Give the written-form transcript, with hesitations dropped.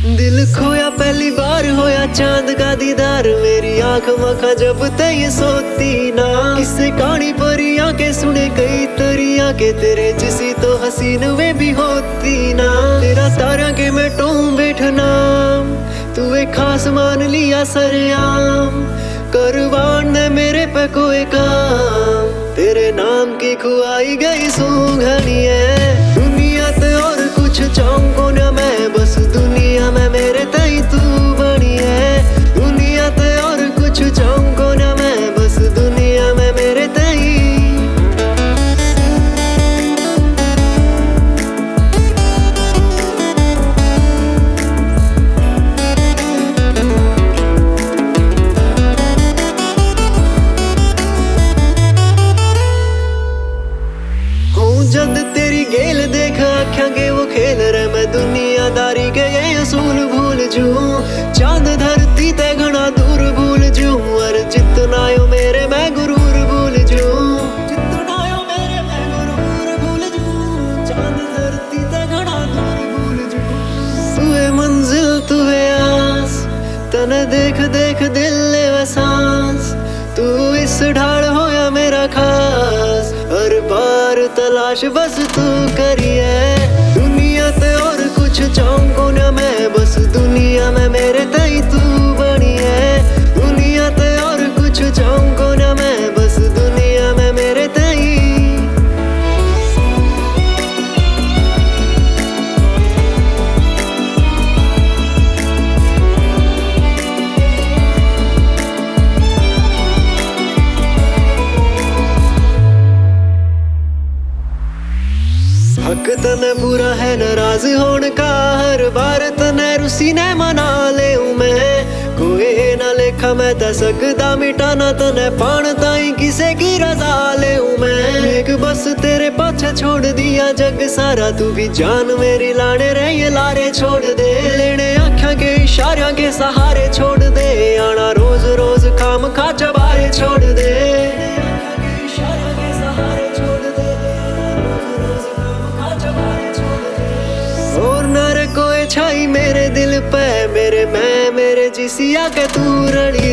दिल खोया पहली बार होया चांद का दीदार, मेरी आंख मखा जब तय सोती ना। किससे कहानी परियां के सुने कई तरिया के, तेरे जिसी तो हसीन में भी होती ना। तेरा तारा के मैं टूम बैठना, तू एक खास मान लिया सरेआम। करवान ने मेरे पे कोई काम, तेरे नाम की खुआई गई सूंघनी है। दुनिया ते और कुछ चाहूं ना मैं, बस दुनिया में मेरे तई तू बनी है। दुनिया ते और कुछ चाहूं ना मैं, बस दुनिया में मेरे तई। जद तेरी गेल देख आख्या के वो खेल रहे, मैं दुनियादारी के ये असूल भूल जूं। चांद धरती ते घना दूर भूल जूं, और जितना यो मेरे मैं गुरूर भूल जूं। जितना यो मेरे मैं गुरूर भूल जूं, चांद धरती ते घना दूर भूल जूं। तू है मंजिल तू है आस, तने देख देख दिल ले वे सांस। तू इस ढाल होया मेरा खास, हर बार तलाश बस तू करी है। दुनिया ते और कुछ चाहूं ना मैं, बस दुनिया में मेरे तई तू बनी है। दुनिया ते और कुछ चाहूं ना मैं, बस दुनिया में मेरे तई। हक तने पूरा है नाराज होने का, हर बार तने रुसी ने मना ले मैं। कोई ना लेखा मैं ता सकदा मिटाना, तने पान ताई किसे की रजा ले मैं। एक बस तेरे पाछे छोड़ दिया जग सारा, तू भी जान मेरी लाने रहे ये लारे छोड़ दे। लेने आँखों के इशारों के सहारे छोड़ दे, आना रोज रोज काम खा चबारे छोड़ दे। और न रे कोई छाई मेरे दिल पे, मेरे मैं मेरे जिसिया के तू रड़ी